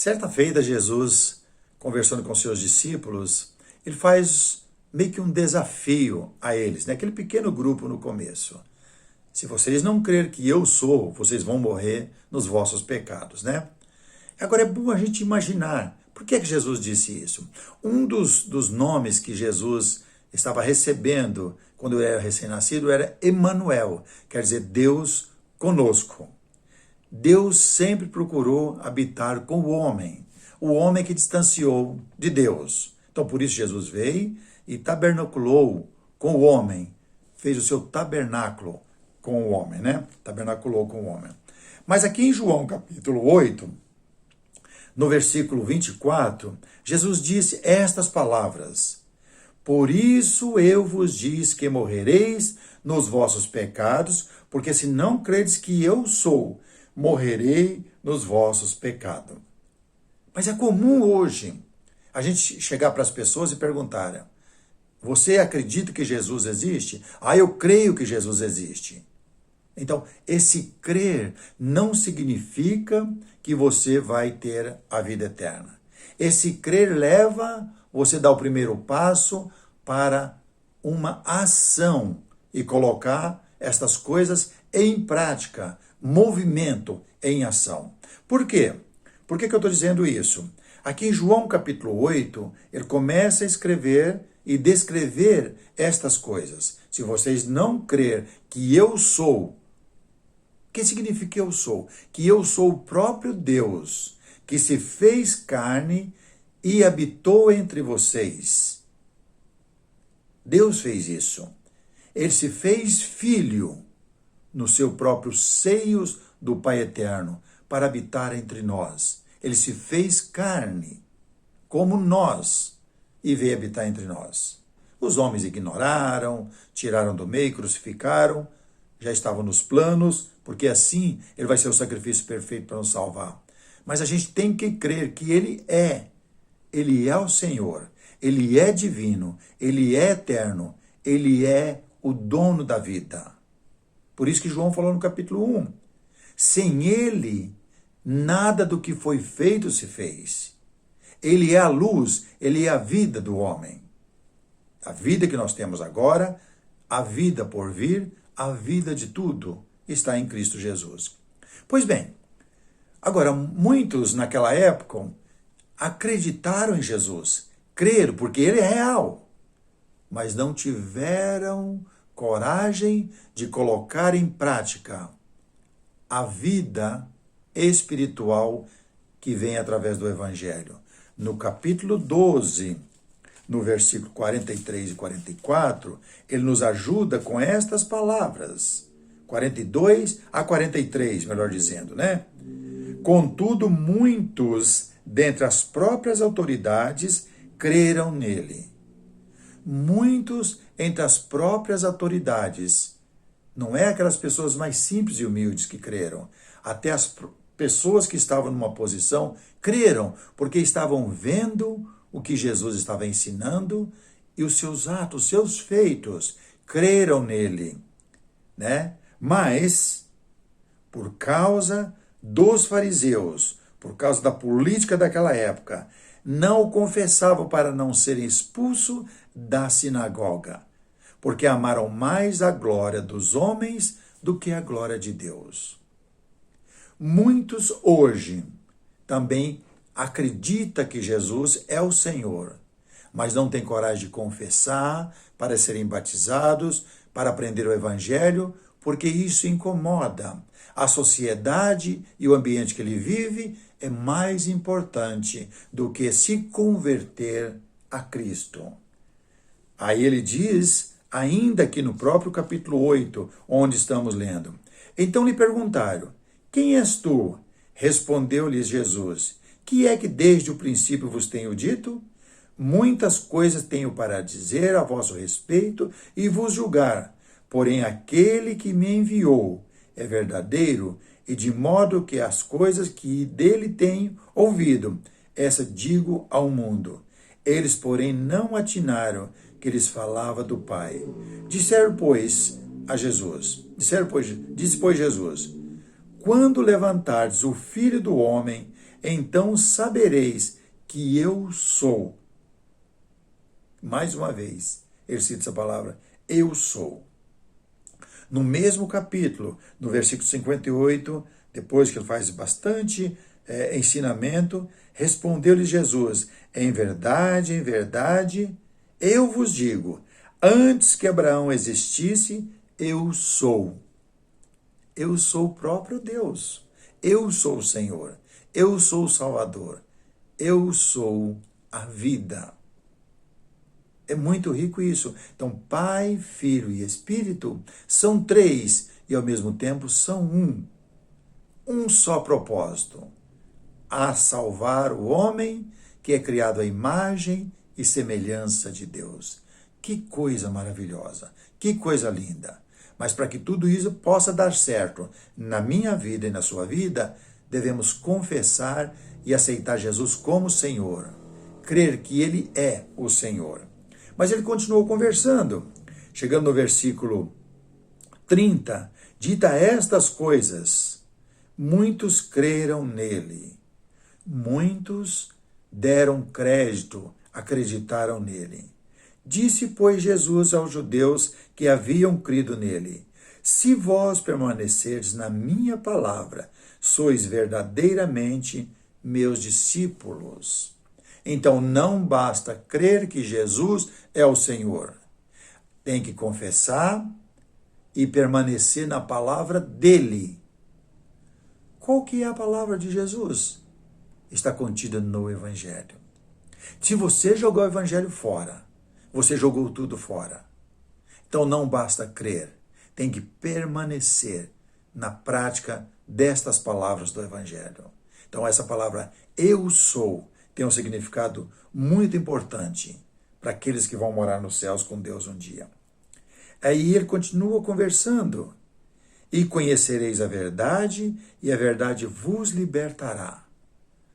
Certa feita, Jesus, conversando com seus discípulos, ele faz meio que um desafio a eles, né? Aquele pequeno grupo no começo. Se vocês não crerem que eu sou, vocês vão morrer nos vossos pecados, né? Agora é bom a gente imaginar, por que Jesus disse isso? Um dos nomes que Jesus estava recebendo quando ele era recém-nascido era Emanuel, quer dizer Deus conosco. Deus sempre procurou habitar com o homem que distanciou de Deus. Então, por isso Jesus veio e tabernaculou com o homem, fez o seu tabernáculo com o homem, né? Tabernaculou com o homem. Mas aqui em João capítulo 8, no versículo 24, Jesus disse estas palavras: Por isso eu vos diz que morrereis nos vossos pecados, porque se não credes que eu sou, morrerei nos vossos pecados. Mas é comum hoje a gente chegar para as pessoas e perguntar: você acredita que Jesus existe? Ah, eu creio que Jesus existe. Então, esse crer não significa que você vai ter a vida eterna. Esse crer leva você a dar o primeiro passo para uma ação e colocar estas coisas em prática, movimento em ação. Por quê? Por que eu estou dizendo isso? Aqui em João capítulo 8, ele começa a escrever e descrever estas coisas. Se vocês não crer que eu sou, o que significa que eu sou? Que eu sou o próprio Deus, que se fez carne e habitou entre vocês. Deus fez isso. Ele se fez filho no seu próprio seio do Pai Eterno, para habitar entre nós. Ele se fez carne, como nós, e veio habitar entre nós. Os homens ignoraram, tiraram do meio, crucificaram, já estavam nos planos, porque assim ele vai ser o sacrifício perfeito para nos salvar. Mas a gente tem que crer que ele é o Senhor, ele é divino, ele é eterno, ele é o dono da vida. Por isso que João falou no capítulo 1, sem ele, nada do que foi feito se fez. Ele é a luz, ele é a vida do homem. A vida que nós temos agora, a vida por vir, a vida de tudo está em Cristo Jesus. Pois bem, agora muitos naquela época acreditaram em Jesus, creram porque ele é real, mas não tiveram coragem de colocar em prática a vida espiritual que vem através do Evangelho. No capítulo 12, no versículo 43 e 44, ele nos ajuda com estas palavras. 42 a 43, melhor dizendo, né? Contudo, muitos dentre as próprias autoridades creram nele. Muitos entre as próprias autoridades. Não é aquelas pessoas mais simples e humildes que creram. Até as pessoas que estavam numa posição creram, porque estavam vendo o que Jesus estava ensinando e os seus atos, os seus feitos, creram nele, né? Mas, por causa dos fariseus, por causa da política daquela época, não o confessavam para não serem expulsos da sinagoga, porque amaram mais a glória dos homens do que a glória de Deus. Muitos hoje também acreditam que Jesus é o Senhor, mas não têm coragem de confessar para serem batizados, para aprender o Evangelho, porque isso incomoda. A sociedade e o ambiente que ele vive é mais importante do que se converter a Cristo. Aí ele diz, ainda que no próprio capítulo 8, onde estamos lendo, então lhe perguntaram: quem és tu? Respondeu-lhes Jesus: que é que desde o princípio vos tenho dito? Muitas coisas tenho para dizer a vosso respeito e vos julgar, porém aquele que me enviou é verdadeiro, e de modo que as coisas que dele tenho ouvido, essa digo ao mundo. Eles, porém, não atinaram que lhes falava do Pai. Disseram, pois, a Jesus, disse, pois, Jesus: quando levantardes o Filho do Homem, então sabereis que eu sou. Mais uma vez, ele cita essa palavra, eu sou. No mesmo capítulo, no versículo 58, depois que ele faz bastante ensinamento, respondeu-lhe Jesus, em verdade, eu vos digo, antes que Abraão existisse, eu sou. Eu sou o próprio Deus. Eu sou o Senhor. Eu sou o Salvador. Eu sou a vida. É muito rico isso. Então, Pai, Filho e Espírito são três e, ao mesmo tempo, são um. Um só propósito: a salvar o homem que é criado à imagem e semelhança de Deus. Que coisa maravilhosa, que coisa linda. Mas para que tudo isso possa dar certo na minha vida e na sua vida, devemos confessar e aceitar Jesus como Senhor. Crer que Ele é o Senhor. Mas ele continuou conversando. Chegando no versículo 30, dita estas coisas, muitos creram nele. Muitos deram crédito, acreditaram nele. Disse, pois, Jesus aos judeus que haviam crido nele, se vós permanecerdes na minha palavra, sois verdadeiramente meus discípulos. Então não basta crer que Jesus é o Senhor. Tem que confessar e permanecer na palavra dele. Qual que é a palavra de Jesus? Está contida no Evangelho. Se você jogou o Evangelho fora, você jogou tudo fora. Então não basta crer, tem que permanecer na prática destas palavras do Evangelho. Então essa palavra eu sou tem um significado muito importante para aqueles que vão morar nos céus com Deus um dia. Aí ele continua conversando. E conhecereis a verdade, e a verdade vos libertará.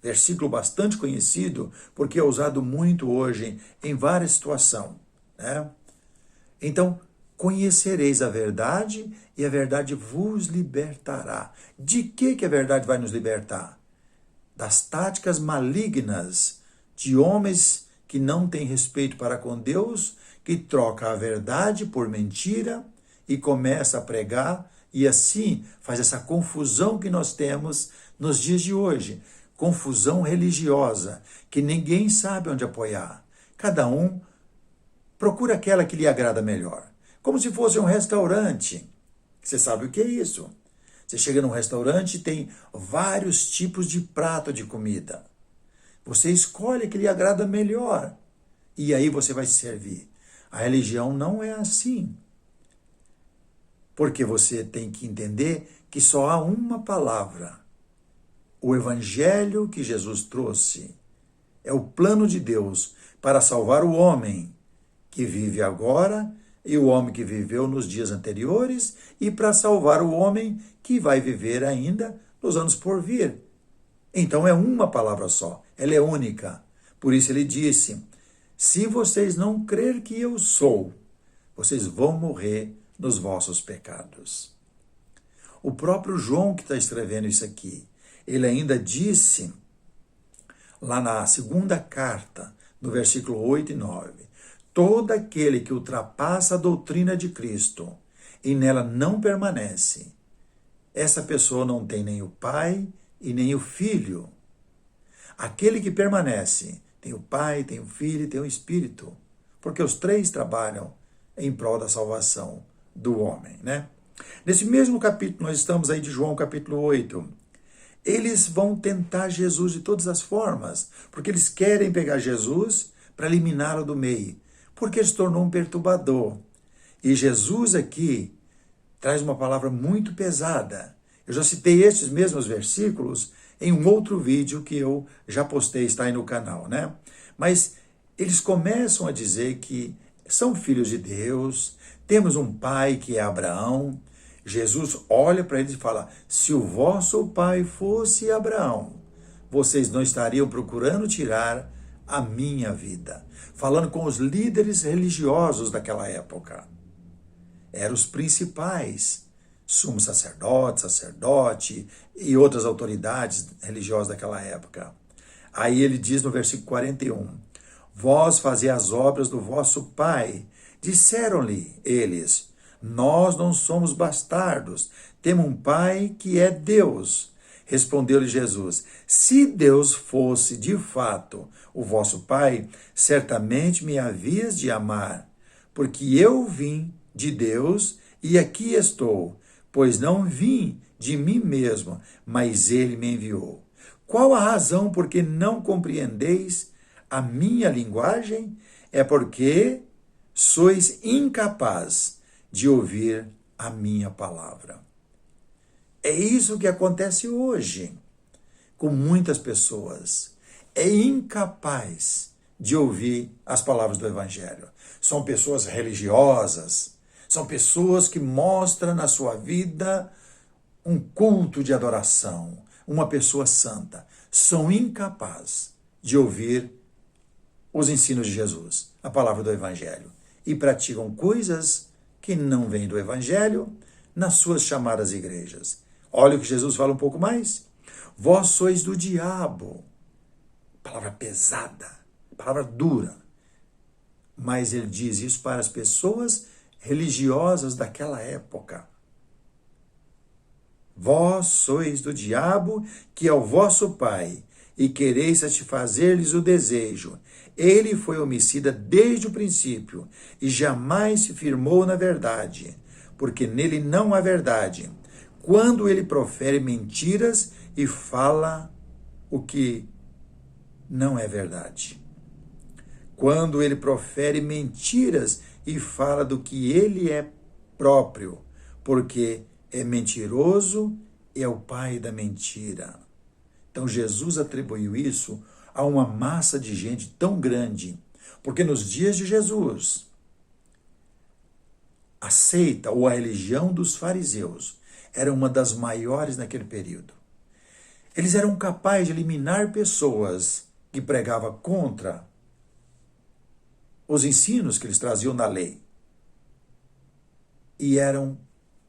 Versículo bastante conhecido, porque é usado muito hoje em várias situações. Né? Então, conhecereis a verdade, e a verdade vos libertará. De que a verdade vai nos libertar? Das táticas malignas de homens que não têm respeito para com Deus, que troca a verdade por mentira e começa a pregar, e assim faz essa confusão que nós temos nos dias de hoje. Confusão religiosa, que ninguém sabe onde apoiar. Cada um procura aquela que lhe agrada melhor. Como se fosse um restaurante. Você sabe o que é isso? Você chega num restaurante e tem vários tipos de prato de comida. Você escolhe que lhe agrada melhor. E aí você vai se servir. A religião não é assim. Porque você tem que entender que só há uma palavra. O Evangelho que Jesus trouxe é o plano de Deus para salvar o homem que vive agora e o homem que viveu nos dias anteriores e para salvar o homem que vai viver ainda nos anos por vir. Então é uma palavra só, ela é única. Por isso ele disse, se vocês não crer que eu sou, vocês vão morrer nos vossos pecados. O próprio João que está escrevendo isso aqui, ele ainda disse, lá na segunda carta, no versículo 8 e 9, todo aquele que ultrapassa a doutrina de Cristo e nela não permanece, essa pessoa não tem nem o Pai e nem o Filho. Aquele que permanece tem o Pai, tem o Filho e tem o Espírito, porque os três trabalham em prol da salvação do homem, né? Nesse mesmo capítulo, nós estamos aí de João capítulo 8, eles vão tentar Jesus de todas as formas, porque eles querem pegar Jesus para eliminá-lo do meio, porque ele se tornou um perturbador. E Jesus aqui traz uma palavra muito pesada. Eu já citei estes mesmos versículos em um outro vídeo que eu já postei, está aí no canal, né? Mas eles começam a dizer que são filhos de Deus, temos um pai que é Abraão. Jesus olha para eles e fala, se o vosso pai fosse Abraão, vocês não estariam procurando tirar a minha vida. Falando com os líderes religiosos daquela época. Eram os principais sumo sacerdote e outras autoridades religiosas daquela época. Aí ele diz no versículo 41, vós fazei as obras do vosso pai. Disseram-lhe eles, nós não somos bastardos, temos um pai que é Deus. Respondeu-lhe Jesus, se Deus fosse de fato o vosso pai, certamente me havias de amar, porque eu vim de Deus e aqui estou, pois não vim de mim mesmo, mas ele me enviou. Qual a razão por que não compreendeis a minha linguagem? É porque sois incapaz de ouvir a minha palavra. É isso que acontece hoje com muitas pessoas. É incapaz de ouvir as palavras do Evangelho. São pessoas religiosas, são pessoas que mostram na sua vida um culto de adoração, uma pessoa santa. São incapazes de ouvir os ensinos de Jesus, a palavra do Evangelho, e praticam coisas que não vêm do Evangelho nas suas chamadas igrejas. Olha o que Jesus fala um pouco mais. Vós sois do diabo. Palavra pesada, palavra dura. Mas ele diz isso para as pessoas religiosas daquela época. Vós sois do diabo, que é o vosso pai, e quereis satisfazer-lhes o desejo. Ele foi homicida desde o princípio, e jamais se firmou na verdade, porque nele não há verdade. Quando ele profere mentiras e fala o que não é verdade. Quando ele profere mentiras e fala do que ele é próprio, porque é mentiroso e é o pai da mentira. Então Jesus atribuiu isso a uma massa de gente tão grande, porque nos dias de Jesus, a seita ou a religião dos fariseus era uma das maiores naquele período. Eles eram capazes de eliminar pessoas que pregavam contra os ensinos que eles traziam na lei. E eram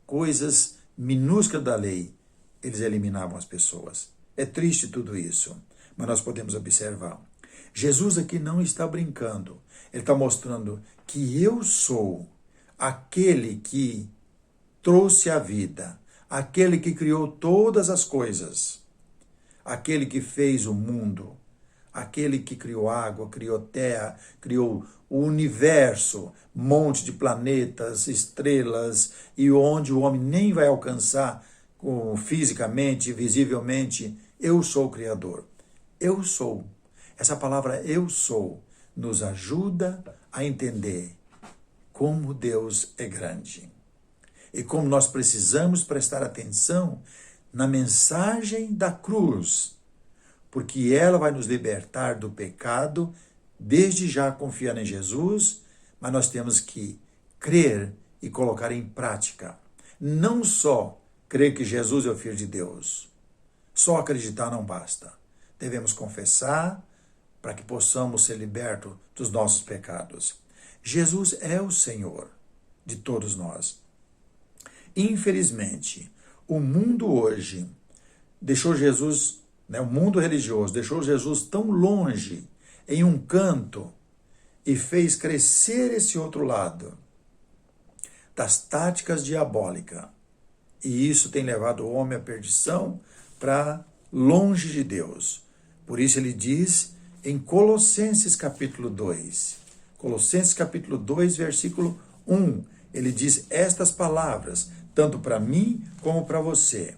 coisas minúsculas da lei, eles eliminavam as pessoas. É triste tudo isso, mas nós podemos observar. Jesus aqui não está brincando, ele está mostrando que eu sou aquele que trouxe a vida, aquele que criou todas as coisas, aquele que fez o mundo, aquele que criou água, criou terra, criou o universo, monte de planetas, estrelas, e onde o homem nem vai alcançar fisicamente, visivelmente. Eu sou o Criador. Eu sou. Essa palavra eu sou nos ajuda a entender como Deus é grande e como nós precisamos prestar atenção na mensagem da cruz, porque ela vai nos libertar do pecado, desde já confiando em Jesus, mas nós temos que crer e colocar em prática. Não só crer que Jesus é o Filho de Deus, só acreditar não basta. Devemos confessar para que possamos ser libertos dos nossos pecados. Jesus é o Senhor de todos nós. Infelizmente, o mundo hoje deixou Jesus, o mundo religioso, deixou Jesus tão longe, em um canto, e fez crescer esse outro lado das táticas diabólicas. E isso tem levado o homem à perdição, para longe de Deus. Por isso ele diz em Colossenses capítulo 2, Colossenses capítulo 2, versículo 1, ele diz estas palavras, tanto para mim como para você.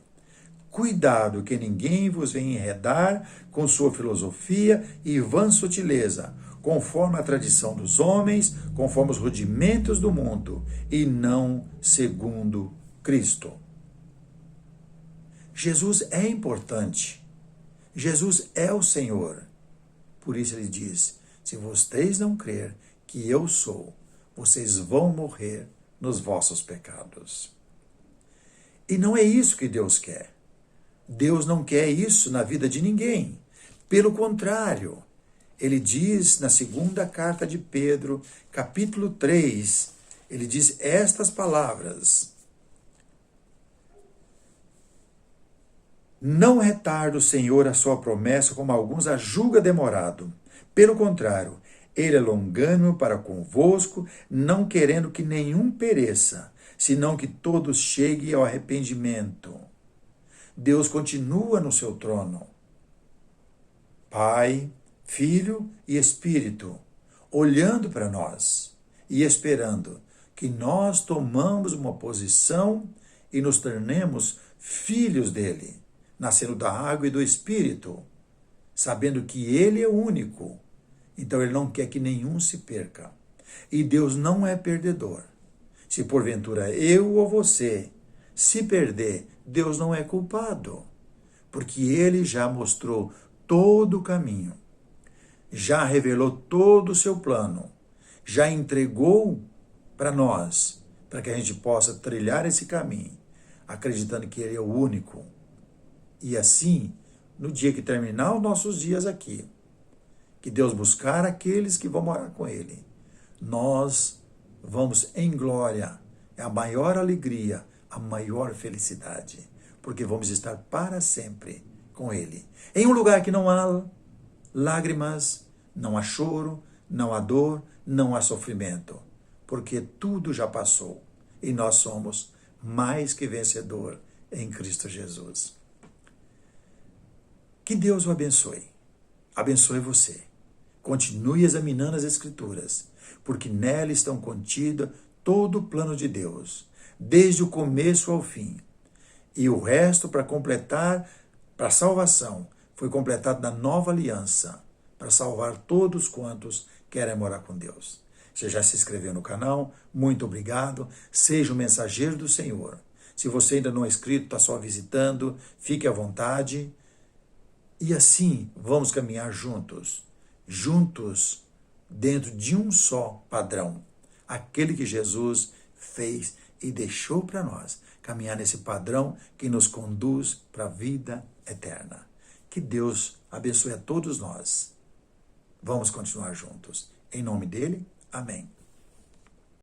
Cuidado que ninguém vos venha enredar com sua filosofia e vã sutileza, conforme a tradição dos homens, conforme os rudimentos do mundo, e não segundo Cristo. Jesus é importante. Jesus é o Senhor. Por isso ele diz, se vocês não crer que eu sou, vocês vão morrer nos vossos pecados. E não é isso que Deus quer. Deus não quer isso na vida de ninguém. Pelo contrário, ele diz na segunda carta de Pedro, capítulo 3, ele diz estas palavras. Não retarda o Senhor a sua promessa, como alguns a julga demorado. Pelo contrário, ele é longânimo para convosco, não querendo que nenhum pereça, senão que todos cheguem ao arrependimento. Deus continua no seu trono. Pai, Filho e Espírito, olhando para nós e esperando que nós tomamos uma posição e nos tornemos filhos dele, nascendo da água e do Espírito, sabendo que ele é o único. Então ele não quer que nenhum se perca. E Deus não é perdedor. Se porventura eu ou você se perder, Deus não é culpado, porque ele já mostrou todo o caminho, já revelou todo o seu plano, já entregou para nós, para que a gente possa trilhar esse caminho, acreditando que ele é o único. E assim, no dia que terminar os nossos dias aqui, que Deus buscar aqueles que vão morar com ele, nós vamos em glória, é a maior alegria, a maior felicidade, porque vamos estar para sempre com ele, em um lugar que não há lágrimas, não há choro, não há dor, não há sofrimento, porque tudo já passou e nós somos mais que vencedor em Cristo Jesus. Que Deus o abençoe. Abençoe você. Continue examinando as Escrituras, porque nela estão contidos todo o plano de Deus, desde o começo ao fim. E o resto, para completar, para a salvação, foi completado na nova aliança, para salvar todos quantos querem morar com Deus. Você já se inscreveu no canal? Muito obrigado. Seja o mensageiro do Senhor. Se você ainda não é inscrito, está só visitando, fique à vontade. E assim vamos caminhar juntos dentro de um só padrão, aquele que Jesus fez e deixou para nós, caminhar nesse padrão que nos conduz para a vida eterna. Que Deus abençoe a todos nós. Vamos continuar juntos. Em nome dele, amém.